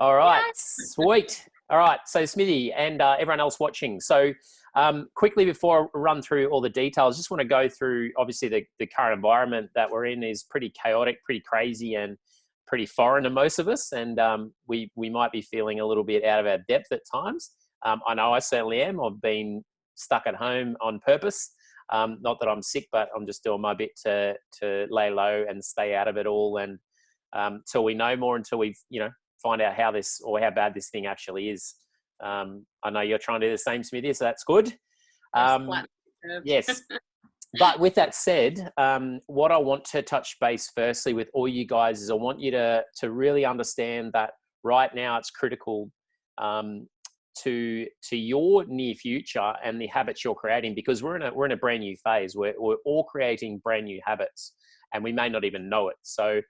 All right, Yes. sweet. All right, so Smithy and everyone else watching. So, quickly before I run through all the details, just want to go through. Obviously, the current environment that we're in is pretty chaotic, pretty crazy, and pretty foreign to most of us. And we might be feeling a little bit out of our depth at times. I know I certainly am. I've been stuck at home on purpose. Not that I'm sick, but I'm just doing my bit to lay low and stay out of it all. And till we know more, until we've find out how this or how bad this thing actually is. I know you're trying to do the same, Smithy, so that's good. Yes, Um, yes. But with that said, what I want to touch base firstly with all you guys is I want you to really understand that right now it's critical to your near future and the habits you're creating, because we're in a brand new phase. We're all creating brand new habits, and we may not even know it. So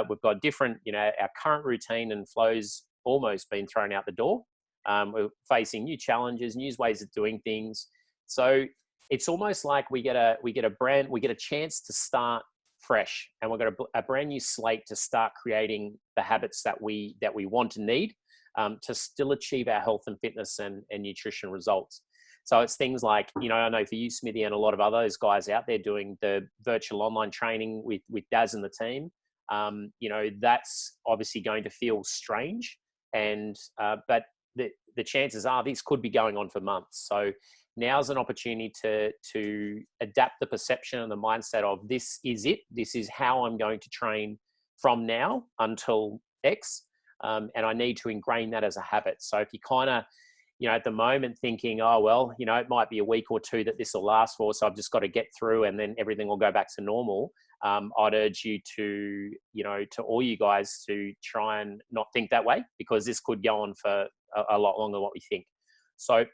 we've got different, our current routine and flows almost been thrown out the door. We're facing new challenges, new ways of doing things. So it's almost like we get a chance to start fresh, and we've got a brand new slate to start creating the habits that we want and need to still achieve our health and fitness and nutrition results. So it's things like, I know for you, Smithy, and a lot of others guys out there doing the virtual online training with Daz and the team. That's obviously going to feel strange, and but the chances are this could be going on for months. So now's an opportunity to adapt the perception and the mindset of this is it. This is how I'm going to train from now until X, and I need to ingrain that as a habit. So if you kind of at the moment thinking, oh, well, it might be a week or two that this will last for, so I've just got to get through and then everything will go back to normal. I'd urge you to all you guys to try and not think that way, because this could go on for a lot longer than what we think. So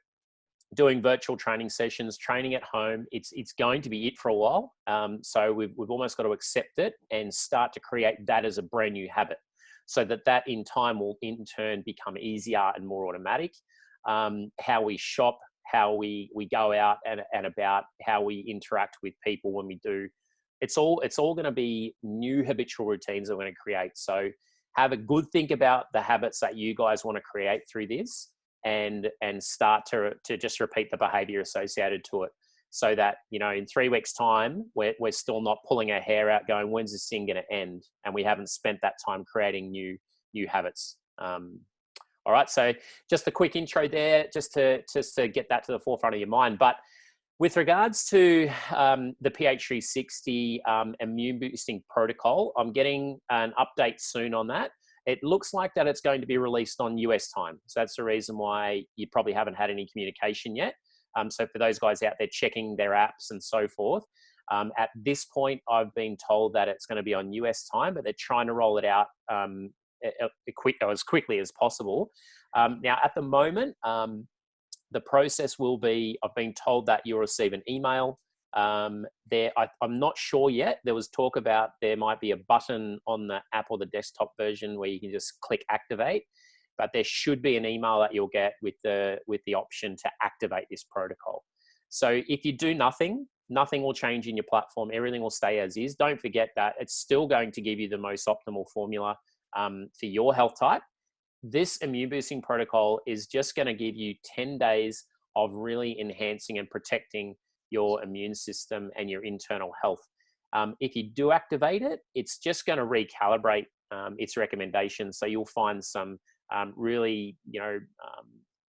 doing virtual training sessions, training at home, it's going to be it for a while. So we've almost got to accept it and start to create that as a brand new habit, so that in time will in turn become easier and more automatic. How we shop, how we go out and about, how we interact with people when we do. It's all going to be new habitual routines that we're going to create. So have a good think about the habits that you guys want to create through this, and start to just repeat the behavior associated to it, so that in 3 weeks time we're still not pulling our hair out going, when's this thing going to end, and we haven't spent that time creating new habits. All right, so just a quick intro there, just to get that to the forefront of your mind. But with regards to the PH360 immune boosting protocol, I'm getting an update soon on that. It looks like that it's going to be released on US time. So that's the reason why you probably haven't had any communication yet. So for those guys out there checking their apps and so forth, at this point, I've been told that it's going to be on US time, but they're trying to roll it out as quickly as possible. Now, at the moment, the process will be, I've been told that you'll receive an email. I'm not sure yet. There was talk about there might be a button on the app or the desktop version where you can just click activate, but there should be an email that you'll get with the option to activate this protocol. So if you do nothing will change in your platform. Everything will stay as is. Don't forget that it's still going to give you the most optimal formula for your health type. This immune boosting protocol is just going to give you 10 days of really enhancing and protecting your immune system and your internal health. If you do activate it, it's just going to recalibrate its recommendations. So you'll find some really,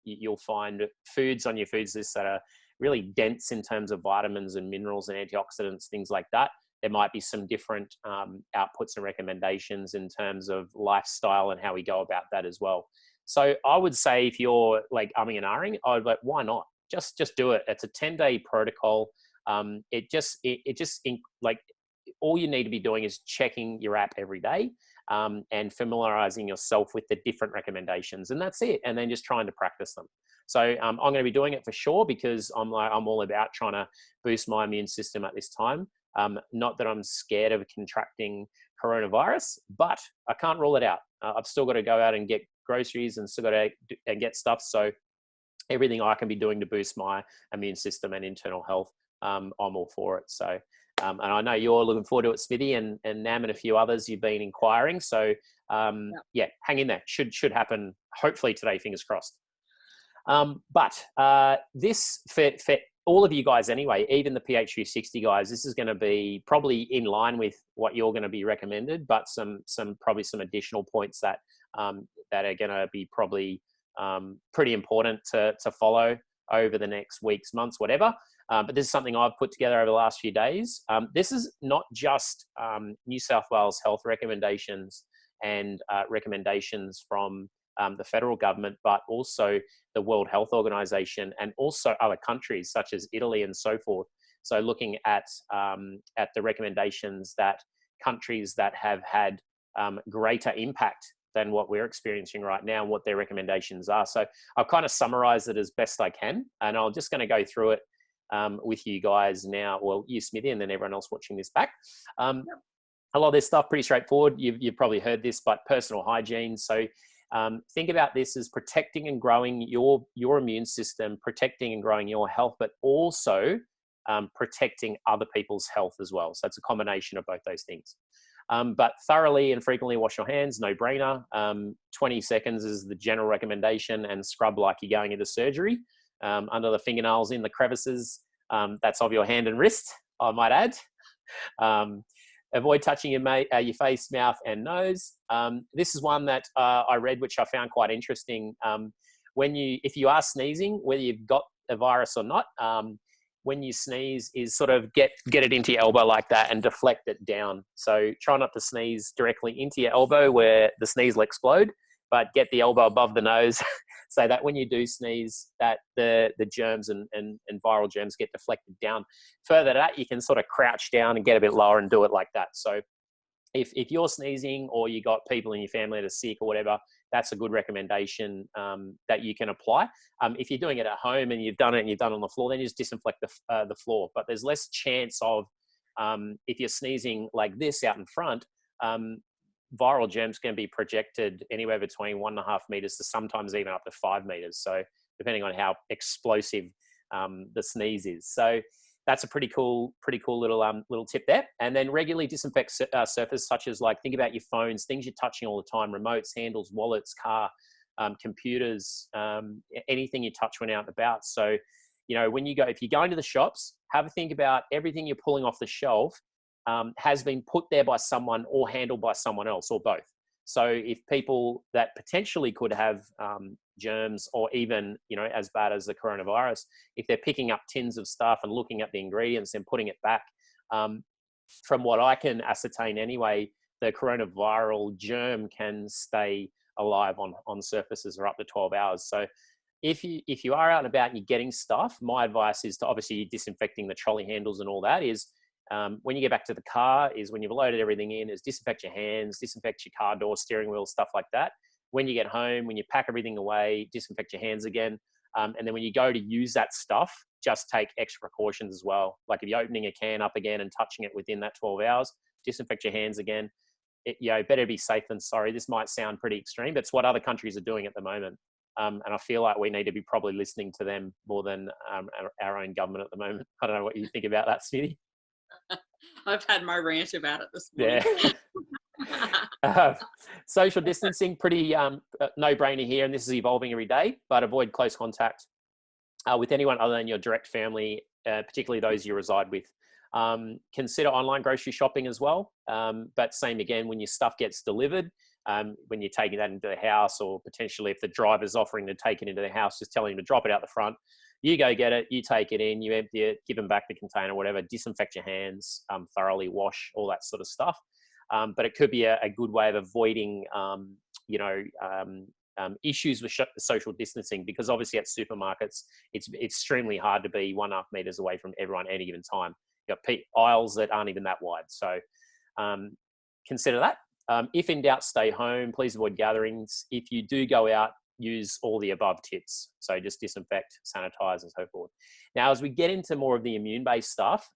you'll find foods on your foods list that are really dense in terms of vitamins and minerals and antioxidants, things like that. There might be some different outputs and recommendations in terms of lifestyle and how we go about that as well. So I would say if you're like umming and ahhing, I would like, why not? Just do it. It's a 10-day protocol. Like all you need to be doing is checking your app every day and familiarizing yourself with the different recommendations, and that's it. And then just trying to practice them. So I'm going to be doing it for sure, because I'm all about trying to boost my immune system at this time. Not that I'm scared of contracting coronavirus, but I can't rule it out. I've still got to go out and get groceries and still got to get stuff. So everything I can be doing to boost my immune system and internal health, I'm all for it. So, and I know you're looking forward to it, Smithy, and Nam and a few others you've been inquiring. So Yeah, hang in there. Should happen hopefully today, fingers crossed. But this, for all of you guys anyway, even the PHU60 guys, this is going to be probably in line with what you're going to be recommended, but probably some additional points that that are going to be probably pretty important to follow over the next weeks, months, whatever. But this is something I've put together over the last few days. This is not just New South Wales health recommendations and recommendations from the federal government, but also the World Health Organization and also other countries such as Italy and so forth. So looking at the recommendations that countries that have had greater impact than what we're experiencing right now and what their recommendations are. So I've kind of summarized it as best I can, and I'm just going to go through it with you guys now. Well, you, Smithy, and then everyone else watching this back. A lot of this stuff pretty straightforward. You've probably heard this, but personal hygiene. So think about this as protecting and growing your immune system, protecting and growing your health, but also protecting other people's health as well. So it's a combination of both those things. But thoroughly and frequently wash your hands, no brainer. 20 seconds is the general recommendation, and scrub like you're going into surgery. Under the fingernails, in the crevices, that's of your hand and wrist, I might add. Avoid touching your face, mouth, and nose. This is one that I read, which I found quite interesting. If you are sneezing, whether you've got a virus or not, when you sneeze, is sort of get it into your elbow like that and deflect it down. So try not to sneeze directly into your elbow where the sneeze will explode, but get the elbow above the nose so that when you do sneeze, that the germs and viral germs get deflected down. Further to that, you can sort of crouch down and get a bit lower and do it like that. So if you're sneezing or you got people in your family that are sick or whatever, that's a good recommendation that you can apply. If you're doing it at home and you've done it on the floor, then you just disinfect the floor. But there's less chance of, if you're sneezing like this out in front, viral germs can be projected anywhere between 1.5 meters to sometimes even up to 5 meters. So depending on how explosive the sneeze is. So that's a pretty cool little tip there. And then regularly disinfect surfaces such as, like, think about your phones, things you're touching all the time, remotes, handles, wallets, car, computers, anything you touch when out and about. So, you know, if you're going to the shops, have a think about everything you're pulling off the shelf has been put there by someone or handled by someone else, or both. So if people that potentially could have germs, or even, you know, as bad as the coronavirus, if they're picking up tins of stuff and looking at the ingredients and putting it back, from what I can ascertain anyway, the coronavirus germ can stay alive on surfaces for up to 12 hours. So if you are out and about and you're getting stuff, my advice is to, obviously, disinfecting the trolley handles and all that, is when you get back to the car, is when you've loaded everything in, is disinfect your hands, disinfect your car door, steering wheel, stuff like that. When you get home, when you pack everything away, disinfect your hands again. And then when you go to use that stuff, just take extra precautions as well. Like if you're opening a can up again and touching it within that 12 hours, disinfect your hands again. Better be safe than sorry. This might sound pretty extreme, but it's what other countries are doing at the moment. And I feel like we need to be probably listening to them more than our own government at the moment. I don't know what you think about that, Smithy. I've had my rant about it this morning. Yeah. Social distancing, pretty no-brainer here, and this is evolving every day, but avoid close contact with anyone other than your direct family, particularly those you reside with. Consider online grocery shopping as well, but same again, when your stuff gets delivered, when you're taking that into the house, or potentially if the driver's offering to take it into the house, just telling them to drop it out the front. You go get it, you take it in, you empty it, give them back the container, whatever, disinfect your hands, thoroughly wash, all that sort of stuff. But it could be a good way of avoiding, issues with social distancing, because obviously at supermarkets, it's extremely hard to be 1.5 meters away from everyone at any given time. You've got aisles that aren't even that wide. So consider that. If in doubt, stay home. Please avoid gatherings. If you do go out, use all the above tips. So just disinfect, sanitize, and so forth. Now, as we get into more of the immune-based stuff,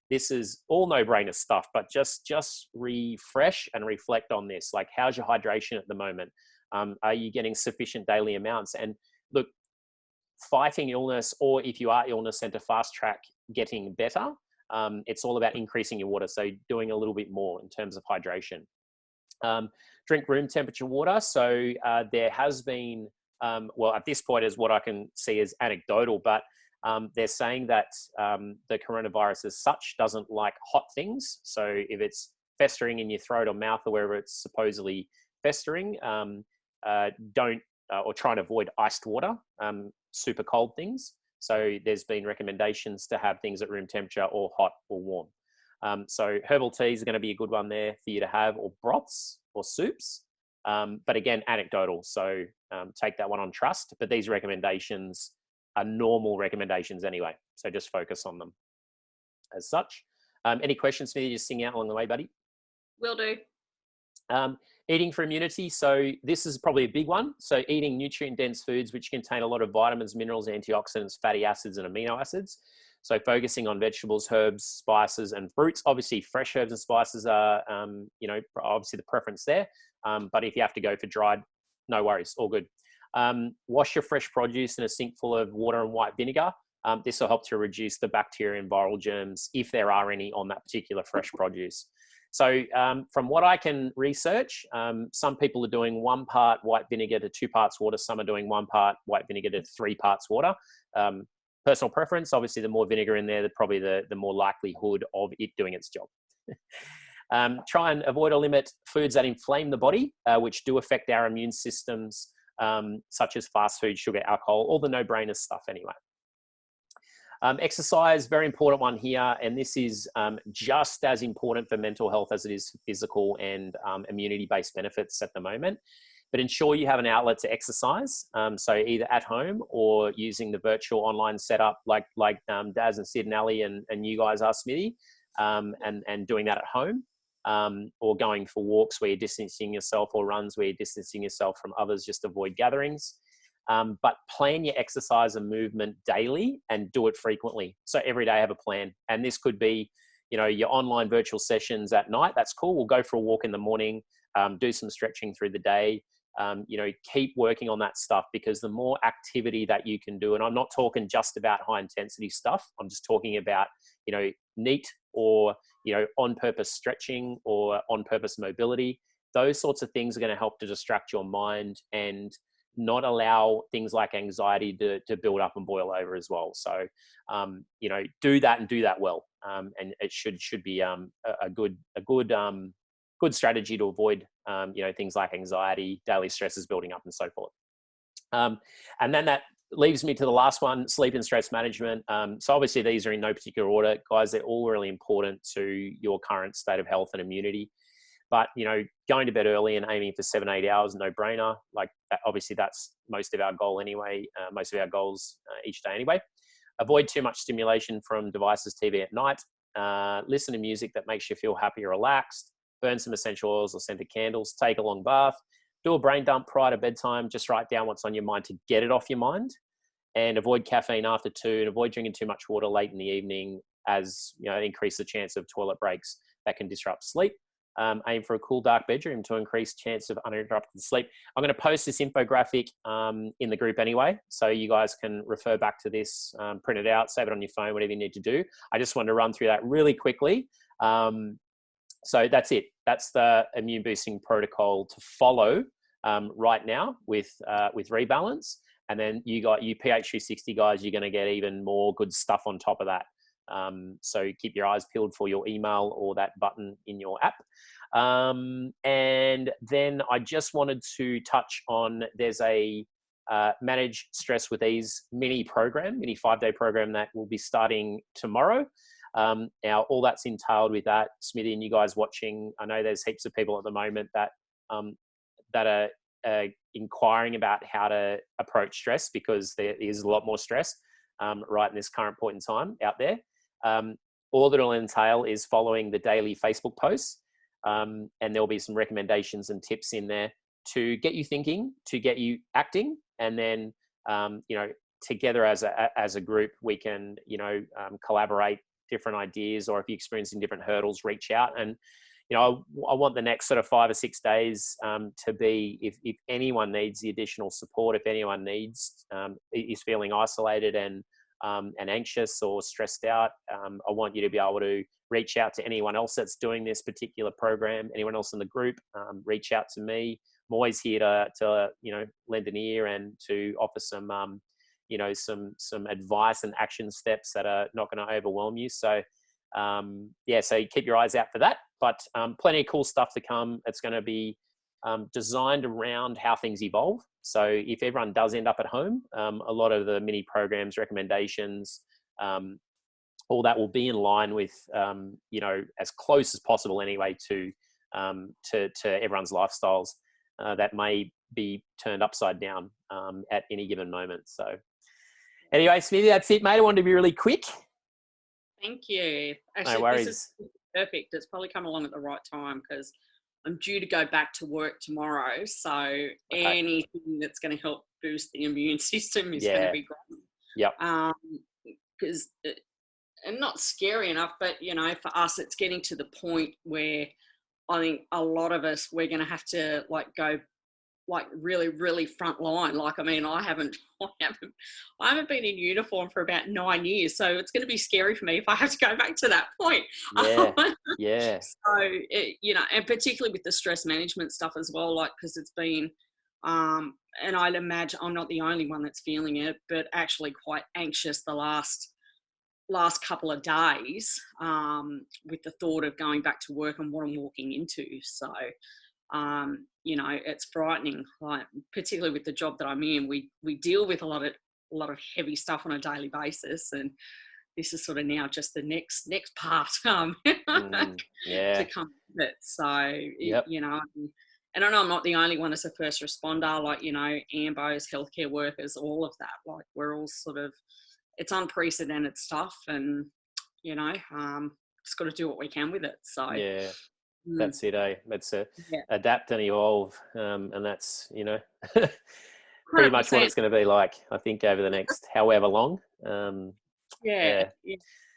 this is all no-brainer stuff, but just refresh and reflect on this. Like, how's your hydration at the moment? Are you getting sufficient daily amounts? And look, fighting illness, or if you are illness and to fast track getting better, it's all about increasing your water. So doing a little bit more in terms of hydration. drink room temperature water. So there has been, well, at this point, is what I can see as anecdotal, but they're saying that the coronavirus as such doesn't like hot things. So if it's festering in your throat or mouth or wherever it's supposedly festering, don't or try and avoid iced water, super cold things. So there's been recommendations to have things at room temperature or hot or warm. So herbal teas are going to be a good one there for you to have, or broths or soups. But again, anecdotal. So take that one on trust. But these recommendations are normal recommendations anyway. So just focus on them as such. Any questions for you? Just sing out along the way, buddy. Will do. Eating for immunity. So this is probably a big one. So eating nutrient-dense foods, which contain a lot of vitamins, minerals, antioxidants, fatty acids, and amino acids. So focusing on vegetables, herbs, spices, and fruits. Obviously, fresh herbs and spices are, obviously the preference there. But if you have to go for dried, no worries, all good. Wash your fresh produce in a sink full of water and white vinegar. This will help to reduce the bacteria and viral germs, if there are any, on that particular fresh produce. So from what I can research, some people are doing 1 part white vinegar to 2 parts water. Some are doing 1 part white vinegar to 3 parts water. Personal preference, obviously the more vinegar in there, probably the more likelihood of it doing its job. Try and avoid or limit foods that inflame the body, which do affect our immune systems, such as fast food, sugar, alcohol, all the no-brainer stuff anyway. Exercise, very important one here, and this is just as important for mental health as it is for physical and immunity-based benefits at the moment. But ensure you have an outlet to exercise, so either at home or using the virtual online setup like Daz and Sid and Ali and you guys are, Smithy, and doing that at home, or going for walks where you're distancing yourself, or runs where you're distancing yourself from others. Just avoid gatherings. But plan your exercise and movement daily and do it frequently. So every day have a plan. And this could be, your online virtual sessions at night. That's cool. We'll go for a walk in the morning, do some stretching through the day. Keep working on that stuff, because the more activity that you can do, and I'm not talking just about high intensity stuff. I'm just talking about, neat or, on purpose stretching or on purpose mobility. Those sorts of things are going to help to distract your mind and not allow things like anxiety to build up and boil over as well. So, do that and do that well. And it should be a good strategy to avoid, things like anxiety, daily stresses building up and so forth. And then that leaves me to the last one, sleep and stress management. So obviously these are in no particular order, guys. They're all really important to your current state of health and immunity. But, going to bed early and aiming for 7-8 hours, no brainer. Like, obviously that's most of our goal anyway, most of our goals each day anyway. Avoid too much stimulation from devices, TV at night. Listen to music that makes you feel happy or relaxed. Burn some essential oils or scented candles. Take a long bath. Do a brain dump prior to bedtime. Just write down what's on your mind to get it off your mind. And avoid caffeine after 2, and avoid drinking too much water late in the evening, as increase the chance of toilet breaks that can disrupt sleep. Aim for a cool, dark bedroom to increase chance of uninterrupted sleep. I'm going to post this infographic in the group anyway, so you guys can refer back to this, print it out, save it on your phone, whatever you need to do. I just wanted to run through that really quickly. So that's it. That's the immune boosting protocol to follow right now with Rebalance. And then you PH360 guys, you're going to get even more good stuff on top of that. So keep your eyes peeled for your email or that button in your app. And then I just wanted to touch on, there's a Manage Stress with Ease mini 5-day program that will be starting tomorrow. Now, all that's entailed with that, Smithy and you guys watching, I know there's heaps of people at the moment that are inquiring about how to approach stress, because there is a lot more stress right in this current point in time out there. All that will entail is following the daily Facebook posts, and there'll be some recommendations and tips in there to get you thinking, to get you acting, and then together as a group we can collaborate different ideas, or if you're experiencing different hurdles, reach out. And I want the next sort of 5 or 6 days to be, if anyone needs the additional support, if anyone is feeling isolated and and anxious or stressed out, I want you to be able to reach out to anyone else that's doing this particular program, anyone else in the group. Reach out to me. I'm always here to lend an ear and to offer some some advice and action steps that are not going to overwhelm you. So so keep your eyes out for that. But plenty of cool stuff to come. It's going to be designed around how things evolve. So if everyone does end up at home, a lot of the mini programs, recommendations, all that will be in line with, as close as possible anyway to everyone's lifestyles that may be turned upside down at any given moment. So anyway, Smithy, that's it, mate. I wanted to be really quick. Thank you. Actually, no worries. This is perfect. It's probably come along at the right time because I'm due to go back to work tomorrow. So anything that's going to help boost the immune system is going to be great. Yep. Because, and not scary enough, but, for us, it's getting to the point where I think a lot of us, we're going to have to go really, really front line. I haven't been in uniform for about 9 years. So it's going to be scary for me if I have to go back to that point. Yeah. So, and particularly with the stress management stuff as well, because it's been, and I'd imagine I'm not the only one that's feeling it, but actually quite anxious the last couple of days with the thought of going back to work and what I'm walking into. So, it's frightening, particularly with the job that I'm in. We deal with a lot of heavy stuff on a daily basis, and this is sort of now just the next part to come with it. So, and I know I'm not the only one as a first responder, AMBOs, healthcare workers, all of that. We're all sort of, it's unprecedented stuff, and, just got to do what we can with it. So, yeah. That's it, eh? That's adapt and evolve, and that's pretty much what it's going to be like. I think over the next however long.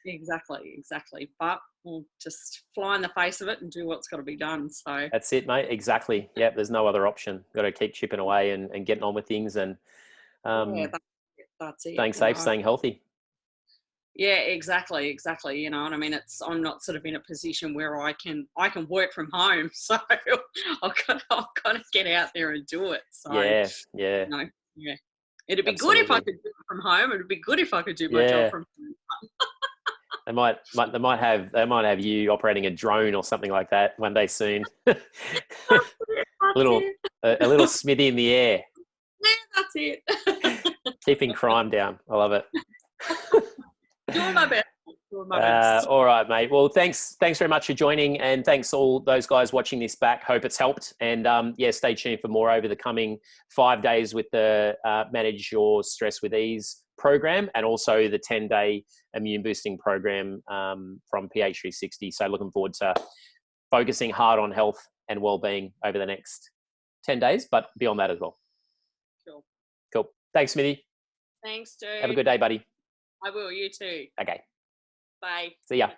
Exactly. But we'll just fly in the face of it and do what's got to be done. So that's it, mate. Exactly. Yeah, there's no other option. Got to keep chipping away and getting on with things, and that's it. Staying safe, staying healthy. Yeah, exactly. You know what I mean? I'm not sort of in a position where I can work from home, so I've got to get out there and do it. So yeah. It'd be good if I could do it from home. It'd be good if I could do my job from home. They might have you operating a drone or something like that one day soon. a little Smithy in the air. Yeah, that's it. Keeping crime down. I love it. Doing my best. All right, mate. Well, thanks very much for joining, and thanks all those guys watching this back. Hope it's helped, and stay tuned for more over the coming 5 days with the Manage Your Stress with Ease program, and also the 10-day immune boosting program from PH360. So looking forward to focusing hard on health and well-being over the next 10 days, but beyond that as well. Cool. Thanks, Smithy. Thanks, dude. Have a good day, buddy. I will. You too. Okay. Bye. See ya.